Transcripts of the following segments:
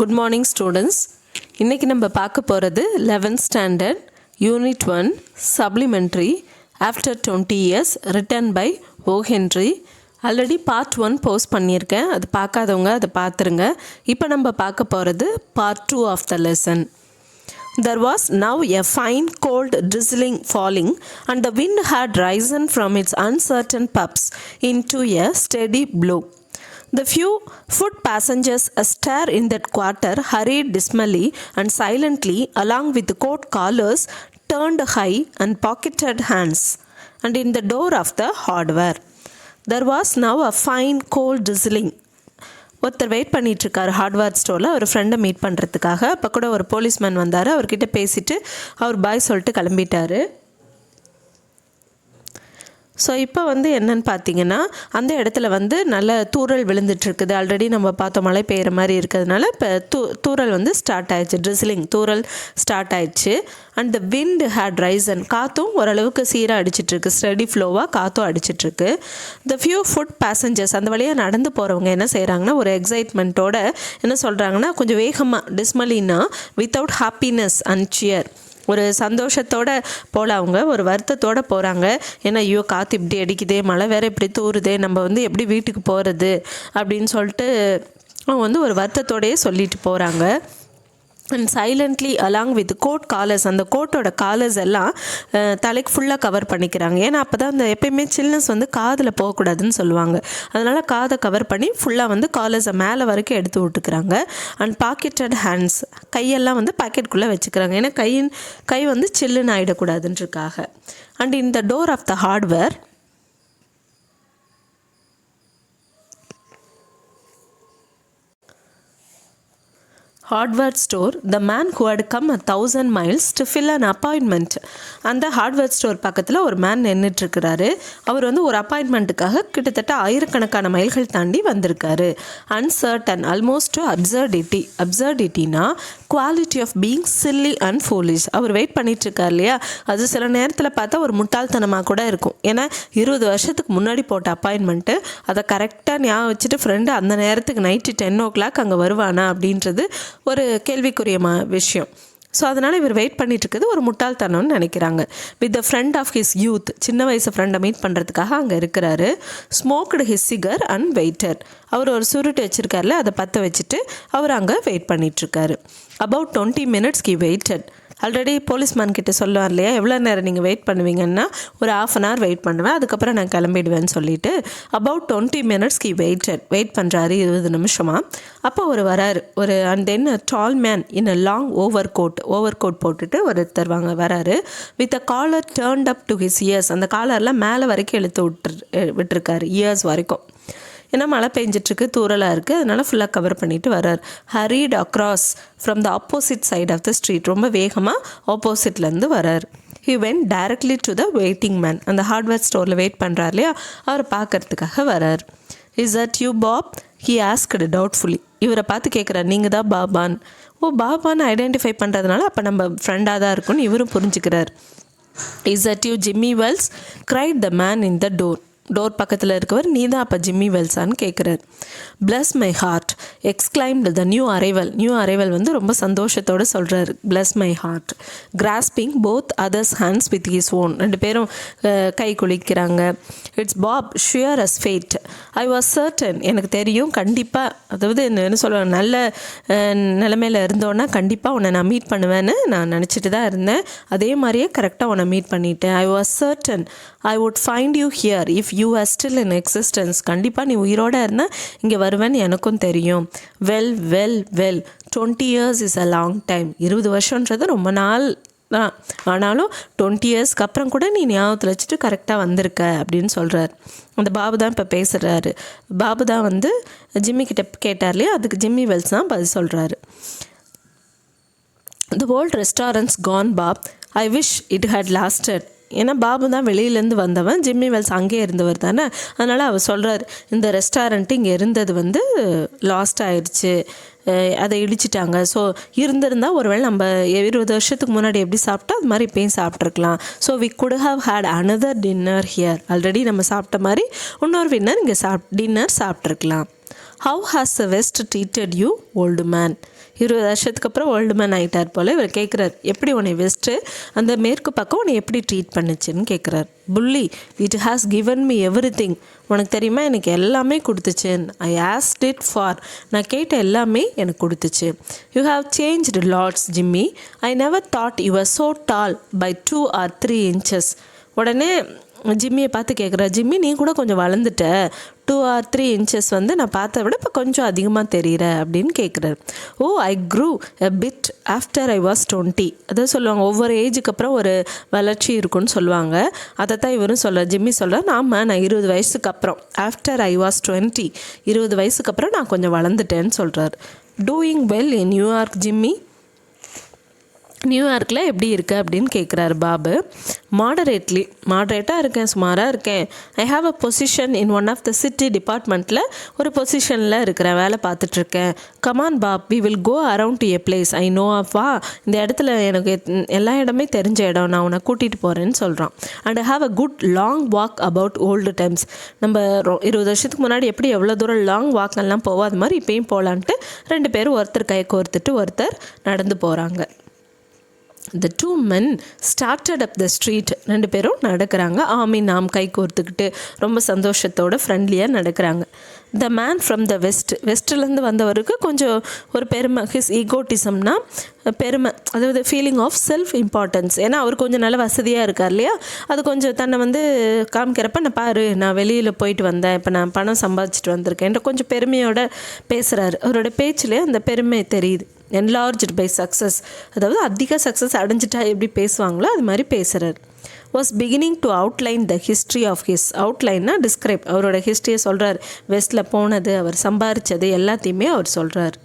Good morning students. இன்றைக்கி நம்ம பார்க்க போகிறது 11th standard unit 1 supplementary after 20 years written by O Henry. Already part 1 post பண்ணியிருக்கேன், அது பார்க்காதவங்க அதை பார்த்துருங்க. இப்போ நம்ம பார்க்க போகிறது part 2 of the lesson. There was now a fine cold drizzling falling, and the wind had risen from its uncertain puffs into a steady blow. The few foot passengers astir in that quarter hurried dismally and silently along with the coat collars turned high and pocketed hands, and in the door of the hardware. There was now a fine cold drizzling. ஒருத்தர் wait பண்ணிகிட்ருக்காரு hardware ஸ்டோரில் ஒரு ஃப்ரெண்டை meet பண்ணுறதுக்காக. அப்போ கூட ஒரு policeman வந்தார். அவர்கிட்ட பேசிவிட்டு அவர் பாய் சொல்லிட்டு கிளம்பிட்டார். ஸோ இப்போ என்னென்னு பார்த்தீங்கன்னா, அந்த இடத்துல நல்ல தூறல் விழுந்துட்டுருக்குது. ஆல்ரெடி நம்ம பார்த்தோம் மழை பெய்கிற மாதிரி இருக்கிறதுனால இப்போ தூறல் ஸ்டார்ட் ஆயிடுச்சு. ட்ரிஸ்லிங் தூறல் ஸ்டார்ட் ஆயிடுச்சு. And the wind had risen, காற்றும் ஓரளவுக்கு சீராக அடிச்சிட்ருக்கு, ஸ்டடி ஃப்ளோவாக காற்றும் அடிச்சிட்ருக்கு. த ஃபியூ ஃபுட் பேசஞ்சர்ஸ், அந்த வழியாக நடந்து போகிறவங்க என்ன செய்கிறாங்கன்னா, ஒரு எக்ஸைட்மெண்ட்டோட என்ன சொல்கிறாங்கன்னா, கொஞ்சம் வேகமாக டிஸ்மலினா வித்தவுட் ஹாப்பினஸ் அண்ட் சியர், ஒரு சந்தோஷத்தோடு போல் அவங்க ஒரு வருத்தத்தோடு போகிறாங்க. ஏன்னா ஐயோ காற்று இப்படி அடிக்குதே, மழை வேறு இப்படி தூறுதே, நம்ம எப்படி வீட்டுக்கு போகிறது அப்படின்னு சொல்லிட்டு அவங்க ஒரு வருத்தத்தோடையே சொல்லிட்டு போகிறாங்க. And silently along with coat collars, அந்த கோட்டோட காலர்ஸ் எல்லாம் தலைக்கு ஃபுல்லாக கவர் பண்ணிக்கிறாங்க. ஏன்னா அப்போ தான் அந்த எப்பயுமே சில்னஸ் காதில் போகக்கூடாதுன்னு சொல்லுவாங்க. அதனால் காதை கவர் பண்ணி ஃபுல்லாக காலர்ஸை மேலே வரைக்கும் எடுத்து விட்டுக்கிறாங்க. அண்ட் பாக்கெட்டட் ஹேண்ட்ஸ், கையெல்லாம் பாக்கெட்டுக்குள்ளே வச்சுக்கிறாங்க. ஏன்னா கை சில்லுன்னு ஆகிடக்கூடாதுன்றதுக்காக. And in the door of the hardware, hardware store, the man who had come 1000 miles to fill an appointment. அந்த ஹார்ட்வேர் ஸ்டோர் பக்கத்தில் ஒரு மேன் நின்றுட்டுருக்கிறாரு. அவர் ஒரு அப்பாயின்மெண்ட்டுக்காக கிட்டத்தட்ட ஆயிரக்கணக்கான மைல்கள் தாண்டி வந்திருக்காரு. Uncertain, almost absurdity. அப்சர்டிட்டினா quality of being silly and foolish. அவர் வெயிட் பண்ணிகிட்ருக்கார் இல்லையா, அது சில நேரத்தில் பார்த்தா ஒரு முட்டாள்தனமாக கூட இருக்கும். ஏன்னா 20 வருஷத்துக்கு முன்னாடி போட்ட அப்பாயின்மெண்ட்டு, அதை கரெக்டாக ஞாபகம் வச்சுட்டு ஃப்ரெண்டு அந்த நேரத்துக்கு நைட்டு 10 o'clock அங்கே வருவானா அப்படின்றது ஒரு கேள்விக்குரிய விஷயம். ஸோ அதனால் இவர் வெயிட் பண்ணிகிட்ருக்குது ஒரு முட்டாள்தனம்னு நினைக்கிறாங்க. With the friend of his youth, சின்ன வயசு ஃப்ரெண்டை மீட் பண்ணுறதுக்காக அங்கே இருக்கிறாரு. Smoked his cigar and waiter, அவர் ஒரு சுருட்டு வச்சுருக்காருல, அதை பற்ற வச்சுட்டு அவர் அங்கே வெயிட் பண்ணிகிட்ருக்காரு. About 20 minutes he waited. Already policeman கிட்ட சொல்லுவார் இல்லையா, எவ்வளோ நேரம் நீங்கள் வெயிட் பண்ணுவீங்கன்னா, ஒரு 1/2 hour வெயிட் பண்ணுவேன், அதுக்கப்புறம் நான் கிளம்பிடுவேன்னு சொல்லிட்டு அபவுட் 20 minutes ஹி வெயிட் பண்ணுறாரு, 20 நிமிஷமாக. அப்போ ஒரு வராரு ஒரு, and then tall man in a long overcoat போட்டுட்டு ஒருத்தர் வராரு. With a collar turned up to his ears, அந்த காலர்லாம் மேலே வரைக்கும் இழுத்து விட்டுருக்காரு, இயர்ஸ் வரைக்கும். ஏன்னா மழை பெஞ்சிட்ருக்கு, தூரலாக இருக்குது, அதனால் ஃபுல்லாக கவர் பண்ணிவிட்டு வர்றார். Hurried across from the opposite side of the street, ரொம்ப வேகமாக ஆப்போசிட்லேருந்து வர்றார். He went directly to the waiting man, அந்த ஹார்ட்வேர் ஸ்டோரில் வெயிட் பண்ணுறார் இல்லையா, அவரை பார்க்கறதுக்காக வர்றார். Is that you Bob, he asked doubtfully. இவரை பார்த்து கேட்குறாரு, நீங்கள் தான் பாபான். ஓ, பாபான்னு ஐடென்டிஃபை பண்ணுறதுனால அப்போ நம்ம ஃப்ரெண்டாக தான் இருக்குன்னு இவரும் புரிஞ்சுக்கிறார். Is that you Jimmy Wells, cried the man in the door பக்கத்தில் இருக்கவர், நீ தான் அப்போ ஜிம்மி வெல்ஸான்னு கேட்குறார். Bless my heart exclaimed the new arrival ரொம்ப சந்தோஷத்தோடு சொல்கிறார். Bless my heart grasping both others hands with his own, ரெண்டு பேரும் கை குளிக்கிறாங்க. It's Bob sure as fate, I was certain, எனக்கு தெரியும் கண்டிப்பாக, அதாவது என்ன சொல்லுவேன், நல்ல நிலைமையில் இருந்தோன்னா கண்டிப்பாக உன்னை நான் மீட் பண்ணுவேன்னு நான் நினச்சிட்டு தான் இருந்தேன். அதே மாதிரியே கரெக்டாக உன்னை மீட் பண்ணிட்டேன். ஐ was certain I would find you here if you are still in existence, கண்டிப்பாக நீ உயிரோடு இருந்தால் இங்கே வருவேன்னு எனக்கும் தெரியும். Well 20 years is a long time. 20 வருஷன்றது ரொம்ப நாள் தான், ஆனாலும் 20 yearsக்கு அப்புறம் கூட நீ ஞாபகத்தில் வச்சுட்டு கரெக்டாக வந்திருக்க அப்படின்னு சொல்கிறார். அந்த பாபு தான் இப்போ பேசுகிறாரு. பாபு தான் ஜிம்மி கிட்ட கேட்டார் இல்லையா, அதுக்கு ஜிம்மி வெல்ஸ் தான் பதில் சொல்கிறாரு. The old restaurant's gone, Bob. I wish it had lasted. ஏன்னா பாபு தான் வெளியிலேருந்து வந்தவன், ஜிம்மி வெல்ஸ் அங்கே இருந்தவர் தானே. அதனால் அவர் சொல்கிறார், இந்த ரெஸ்டாரண்ட்டு இங்கே இருந்தது லாஸ்ட் ஆயிடுச்சு, அதை இடிச்சிட்டாங்க. ஸோ இருந்திருந்தால் ஒருவேளை நம்ம 20 வருஷத்துக்கு முன்னாடி எப்படி சாப்பிட்டோம் அது மாதிரி இப்போயும் சாப்பிட்ருக்கலாம். So we could have had another dinner here. Already நம்ம சாப்பிட்ட மாதிரி இன்னொரு டின்னர் சாப்பிட்ருக்கலாம். How has the West treated you old man? 20 வருஷத்துக்கு அப்புறம் ஓல்டு மேன் ஆகிட்டார் போல். இவர் கேட்குறார், எப்படி உன்னை வெஸ்ட்டு அந்த மேற்கு பக்கம் உன்னை எப்படி ட்ரீட் பண்ணுச்சுன்னு கேட்குறார். Bully, it has given me everything. உனக்கு தெரியுமா, எனக்கு எல்லாமே கொடுத்துச்சேன். I asked it for. நான் கேட்ட எல்லாமே எனக்கு கொடுத்துச்சு. You have changed lots Jimmy. I never thought you are so tall by 2 or 3 inches. உடனே ஜிம்மியை பார்த்து கேட்குறா, ஜிம்மி நீ கூட கொஞ்சம் வளர்ந்துட்ட, 2 or 3 inches வந்து நான் பார்த்த விட இப்போ கொஞ்சம் அதிகமாக தெரிகிற அப்படின்னு கேட்குறாரு. Oh, I grew a bit after I was 20. அதான் சொல்லுவாங்க, ஒவ்வொரு ஏஜுக்கு அப்புறம் ஒரு வளர்ச்சி இருக்குன்னு சொல்லுவாங்க. அதை தான் இவரும் சொல்கிறார். ஜிம்மி சொல்கிறார், நான் 20 வயசுக்கு அப்புறம், ஆஃப்டர் ஐ வாஸ் 20, 20 வயசுக்கு அப்புறம் நான் கொஞ்சம் வளர்ந்துட்டேன்னு சொல்கிறார். Doing well in New York Jimmy? நியூயார்க்கில் எப்படி இருக்குது அப்படின்னு கேட்குறாரு பாபு. மாடரேட்டாக இருக்கேன், சுமாராக இருக்கேன். I have a position in one of the city டிபார்ட்மெண்ட்டில் ஒரு பொசிஷனில் இருக்கிறேன், வேலை பார்த்துட்ருக்கேன். Come on Bob, we will go around to a place I know of. வா, இந்த இடத்துல எனக்கு எல்லா இடமே தெரிஞ்ச இடம், நான் உன்னை கூட்டிகிட்டு போகிறேன்னு சொல்கிறான். And I have a good long walk about old times. நம்ம 20 வருஷத்துக்கு முன்னாடி எப்படி எவ்வளோ தூரம் லாங் வாக்கெல்லாம் போவோம், அது மாதிரி இப்போயும் போகலான்ட்டு 2 பேரும் ஒருத்தர் கையை கோர்த்துட்டு ஒருத்தர் நடந்து போகிறாங்க. The 2 men started up the street. 2 பேரும் நடக்கிறாங்க, நாம் கை கோர்த்துக்கிட்டு ரொம்ப சந்தோஷத்தோட ஃப்ரெண்ட்லியாக நடக்கிறாங்க. த மேன் ஃப்ரம் த வெஸ்ட்லேருந்து வந்தவருக்கு கொஞ்சம் ஒரு பெருமை, ஹிஸ் ஈகோட்டிசம்னா பெருமை, அதாவது ஃபீலிங் ஆஃப் செல்ஃப் இம்பார்ட்டன்ஸ். ஏன்னா அவர் கொஞ்சம் நல்ல வசதியாக இருக்கார் இல்லையா, அது கொஞ்சம் தன்னை வந்து காமிக்கிறப்ப, நான் பாரு நான் வெளியில் போயிட்டு வந்தேன், இப்போ நான் பணம் சம்பாதிச்சுட்டு வந்திருக்கேன், கொஞ்சம் பெருமையோட பேசுகிறாரு. அவரோட பேச்சிலே அந்த பெருமை தெரியுது. என்லார்ஜ்டு பை சக்ஸஸ், அதாவது அதிக சக்ஸஸ் அடைஞ்சிட்டா எப்படி பேசுவாங்களோ அது மாதிரி பேசுகிறார். Was beginning to outline the history of his. அவுட்லைன்னா டிஸ்கிரைப், அவரோட ஹிஸ்ட்ரியை சொல்கிறார். வெஸ்ட்டில் போனது, அவர் சம்பாதிச்சது எல்லாத்தையுமே அவர் சொல்கிறார்.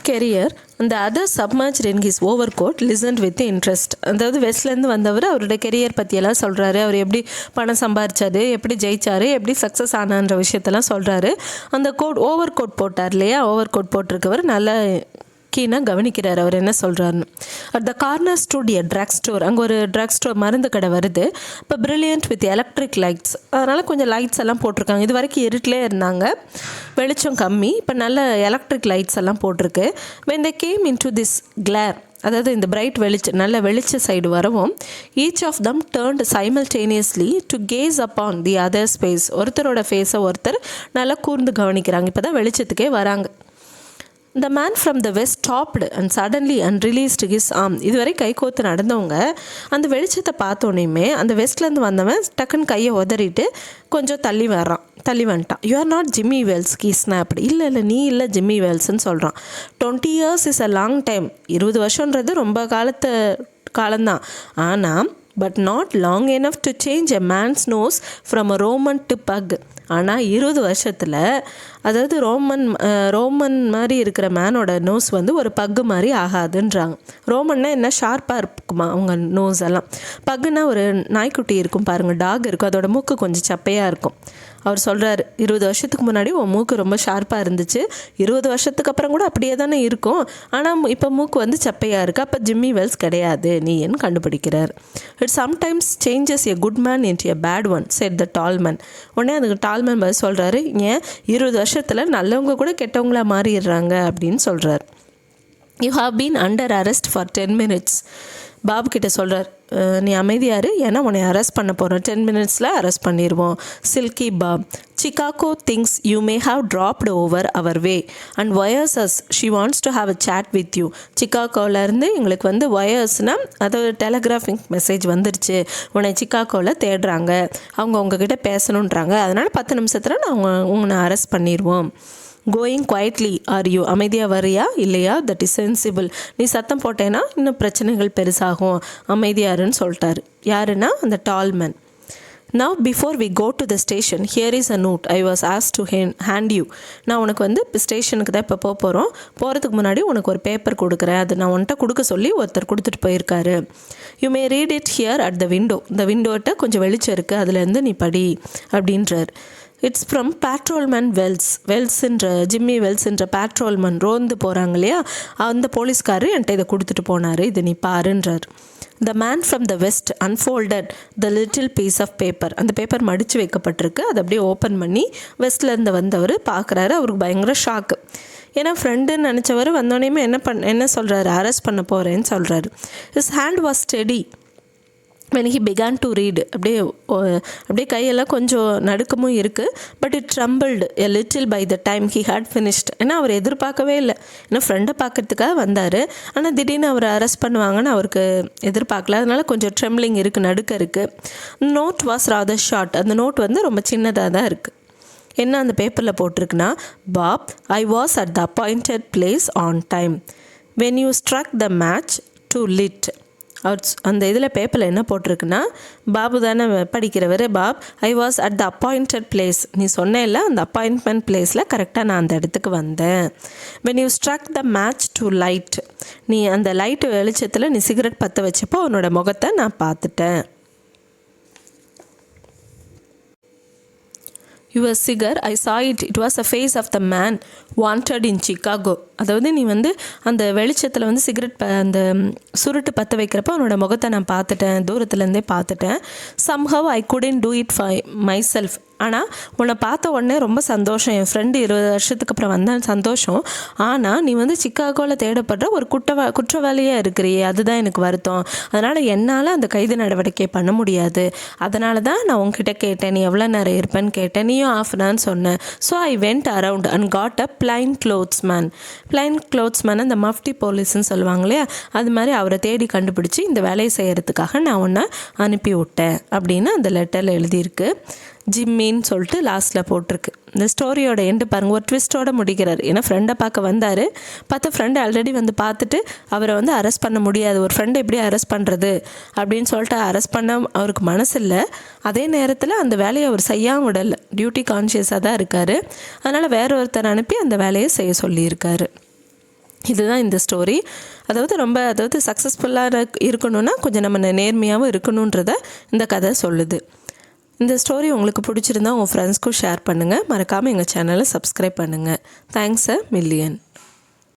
கெரியர். அந்த other submerged in his overcoat listened with interest. அதாவது வெஸ்ட்லேருந்து வந்தவர் அவரோட கெரியர் பற்றியெல்லாம் சொல்கிறாரு. அவர் எப்படி பணம் சம்பாதிச்சாரு, எப்படி ஜெயிச்சாரு, எப்படி சக்ஸஸ் ஆனான்ற விஷயத்தெல்லாம் சொல்கிறாரு. அந்த ஓவர் கோட் போட்டார் இல்லையா, ஓவர் கோட் போட்டிருக்கவர் நல்ல கீனாக கவனிக்கிறார் அவர் என்ன சொல்கிறாருன்னு. At the corner stood a drug store. அங்கே ஒரு ட்ரக் ஸ்டோர், மருந்து கடை வருது. இப்போ பிரில்லியன்ட் வித் எலக்ட்ரிக் லைட்ஸ், அதனால் கொஞ்சம் லைட்ஸ் எல்லாம் போட்டிருக்காங்க. இது வரைக்கும் இருட்டிலே இருந்தாங்க, வெளிச்சம் கம்மி, இப்போ நல்ல எலக்ட்ரிக் லைட்ஸ் எல்லாம் போட்டிருக்கு. when they came into this glare, அதாவது இந்த பிரைட் நல்ல வெளிச்ச சைடு வரவும், each of them turned simultaneously to gaze upon the other space. ஒருத்தரோட ஃபேஸை ஒருத்தர் நல்லா கூர்ந்து கவனிக்கிறாங்க. இப்போ தான் வெளிச்சத்துக்கே வராங்க. The man from the west stopped and suddenly unreleased his arm. இதுவரை கை கோத்து நடந்தவங்க அந்த வெளிச்சத்தை பார்த்தோன்னே அந்த வெஸ்ட்லேருந்து வந்தவன் டக்குன்னு கையை உதறிட்டு கொஞ்சம் தள்ளி வந்துட்டான். You are not Jimmy Wells, he snapped. இல்லை நீ இல்லை ஜிம்மி வெல்ஸ்ன்னு சொல்கிறான். 20 years is a long time. 20 வருஷன்றது ரொம்ப காலம்தான். ஆனால் but not long enough to change a man's nose from a Roman to pug. ஆனால் 20 வருஷத்தில், அதாவது ரோமன் மாதிரி இருக்கிற மேனோட நோஸ் வந்து ஒரு பக்கு மாதிரி ஆகாதுன்றாங்க. ரோமன்னா என்ன, ஷார்ப்பாக இருக்குமா அவங்க நோஸ் எல்லாம். பக்குன்னா ஒரு நாய்க்குட்டி இருக்கும் பாருங்கள், டாக் இருக்கும், அதோட மூக்கு கொஞ்சம் சப்பையாக இருக்கும். அவர் சொல்கிறார், 20 வருஷத்துக்கு முன்னாடி உன் மூக்கு ரொம்ப ஷார்ப்பாக இருந்துச்சு, 20 வருஷத்துக்கு அப்புறம் கூட அப்படியே தானே இருக்கும், ஆனால் இப்போ மூக்கு வந்து சப்பையாக இருக்குது, அப்போ ஜிம்மி வெல்ஸ் கிடையாது நீன்னு கண்டுபிடிக்கிறார். It sometimes changes a good man into a bad one said the tall man. உடனே அதுக்கு டால்மேன் பதில் சொல்கிறாரு, ஏன் 20 வருஷத்தில் நல்லவங்க கூட கெட்டவங்களா மாறிடுறாங்க அப்படின்னு சொல்கிறார். You have been under arrest for 10 minutes. Babu கிட்ட சொல்கிறார், நீ அமைதியாரு, ஏன்னா உன்னை அரெஸ்ட் பண்ண போகிறோம், 10 minutes அரெஸ்ட் பண்ணிடுவோம். Silky Bob. Chicago thinks you may have dropped over our way and wires us she wants to have a chat with you. சிகாகோவிலேருந்து எங்களுக்கு வந்து வயர்ஸ்னால் அதாவது டெலகிராஃபிக் மெசேஜ் வந்துருச்சு, உன்னை சிகாகோவில் தேடுறாங்க, அவங்க உங்ககிட்ட பேசணுன்றாங்க, அதனால் 10 நிமிஷத்தில் நான் உன்னை அரெஸ்ட் பண்ணிடுவோம். கோயிங் குவைட்லி ஆர் யூ, அமைதியாக வரியா இல்லையா, தட் இஸ் சென்சிபிள், நீ சத்தம் போட்டேன்னா இன்னும் பிரச்சனைகள் பெருசாகும், அமைதியாருன்னு சொல்லிட்டாரு. யாருன்னா அந்த டால்மேன். Now before we go to the station, here is a note I was asked to hand you. நான் உனக்கு வந்து இப்போ ஸ்டேஷனுக்கு தான் இப்போ போகிறதுக்கு முன்னாடி உனக்கு ஒரு பேப்பர் கொடுக்குறேன், அது நான் உன்கிட்ட கொடுக்க சொல்லி ஒருத்தர் கொடுத்துட்டு போயிருக்காரு. You may read it here at the window. இந்த விண்டோட்ட கொஞ்சம் வெளிச்சம் இருக்குது, அதுலேருந்து நீ படி அப்படின்றார். இட்ஸ் ஃப்ரம் பேட்ரோல்மேன் வெல்ஸ்ன்ற ஜிம்மி வெல்ஸ்ன்ற பேட்ரோல்மேன் ரோந்து போகிறாங்க இல்லையா, அந்த போலீஸ்காரர் என்கிட்ட இதை கொடுத்துட்டு போனார், இது நீ பாருன்றார். The man from the West unfolded the little piece of paper. அந்த பேப்பர் மடித்து வைக்கப்பட்டிருக்கு, அதை அப்படியே ஓப்பன் பண்ணி வெஸ்ட்லேருந்து வந்தவர் பார்க்குறாரு. அவருக்கு பயங்கர ஷாக்கு. ஏன்னா ஃப்ரெண்டுன்னு நினச்சவர் வந்தோடனே என்ன சொல்கிறாரு, அரெஸ்ட் பண்ண போகிறேன்னு சொல்கிறாரு. His hand was steady when he began to read. அப்படியே கையெல்லாம் கொஞ்சம் நடுக்கமும் இருக்குது. But it ட்ரம்பிள்டு a little by the time he had finished. ஏன்னா அவர் எதிர்பார்க்கவே இல்லை, ஏன்னா ஃப்ரெண்டை பார்க்கறதுக்காக வந்தார். ஆனால் திடீர்னு அவர் அரெஸ்ட் பண்ணுவாங்கன்னு அவருக்கு எதிர்பார்க்கல. அதனால கொஞ்சம் ட்ரெம்ப்ளிங் இருக்குது, நடுக்க இருக்குது. Note was rather short. அந்த நோட் வந்து ரொம்ப சின்னதாக தான் இருக்குது. என்ன அந்த பேப்பரில் போட்டிருக்குன்னா, Bob, I was at the appointed place on time when you struck the match to lit. அந்த இதில் பேப்பரில் என்ன போட்டிருக்குன்னா, பாபு தானே படிக்கிறவர், Bob, I was at the appointed place. நீ சொன்னேல்ல, அந்த அப்பாயின்மெண்ட் பிளேஸில் கரெக்டாக நான் அந்த இடத்துக்கு வந்தேன். When you struck the match to light. நீ அந்த லைட்டு வெளிச்சத்தில் நீ சிகரெட் பற்ற வச்சப்போ உன்னோட முகத்தை நான் பார்த்துட்டேன். Your cigar, I saw it. It was the face of the man wanted in Chicago. அதாவது நீ வந்து அந்த வெளிச்சத்தில் வந்து சிகரெட் அந்த சுருட்டு பற்ற வைக்கிறப்ப அவனோட முகத்தை நான் பார்த்துட்டேன், தூரத்துலேருந்தே பார்த்துட்டேன். somehow I couldn't do it for myself. ஆனால் உன்னை பார்த்த உடனே ரொம்ப சந்தோஷம், என் ஃப்ரெண்டு 20 வருஷத்துக்கு அப்புறம் வந்தான் சந்தோஷம். ஆனால் நீ வந்து சிக்காகோவில் தேடப்படுற ஒரு குற்றவாளியாக இருக்கிறியே, அதுதான் எனக்கு வருத்தம். அதனால் என்னால் அந்த கைது நடவடிக்கை பண்ண முடியாது. அதனால தான் நான் உங்ககிட்ட கேட்டேன், நீ எவ்வளோ நேரம் இருப்பேன்னு கேட்டேன். நீயும் ஆஃப் அன் ஹவர்னு சொன்னேன். So I went around and got a பிளைன் கிளோத்ஸ்மேன். அந்த மஃப்டி போலீஸ்ன்னு சொல்லுவாங்க இல்லையா, அது மாதிரி அவரை தேடி கண்டுபிடிச்சி இந்த வேலையை செய்கிறதுக்காக நான் உன்னை அனுப்பி விட்டேன் அப்படின்னு அந்த லெட்டரில் எழுதியிருக்கு. ஜிம்மின்னு சொல்லிட்டு லாஸ்ட்டில் போட்டிருக்கு. இந்த ஸ்டோரியோட எண்டு பாருங்கள், ஒரு ட்விஸ்ட்டோடு முடிக்கிறார். ஏன்னா ஃப்ரெண்டை பார்க்க வந்தார், பார்த்தா ஃப்ரெண்டு ஆல்ரெடி வந்து பார்த்துட்டு அவரை வந்து அரெஸ்ட் பண்ண முடியாது, ஒரு ஃப்ரெண்டை எப்படி அரெஸ்ட் பண்ணுறது அப்படின்னு சொல்லிட்டு அரெஸ்ட் பண்ண அவருக்கு மனசு இல்லை. அதே நேரத்தில் அந்த வேலையை அவர் செய்யாமல் விடலை, டியூட்டி கான்ஷியஸாக தான் இருக்கார். அதனால் வேற ஒருத்தர் அனுப்பி அந்த வேலையை செய்ய சொல்லியிருக்காரு. இதுதான் இந்த ஸ்டோரி. அதாவது சக்ஸஸ்ஃபுல்லாக இருக்கணும்னா கொஞ்சம் நம்ம நேர்மையாகவும் இருக்கணுன்றத இந்த கதை சொல்லுது. இந்த ஸ்டோரி உங்களுக்கு பிடிச்சிருந்தா உங்கள் ஃப்ரெண்ட்ஸ்க்கும் ஷேர் பண்ணுங்கள். மறக்காமல் எங்கள் சேனலை சப்ஸ்கிரைப் பண்ணுங்கள். தேங்க்ஸ் அ மில்லியன்.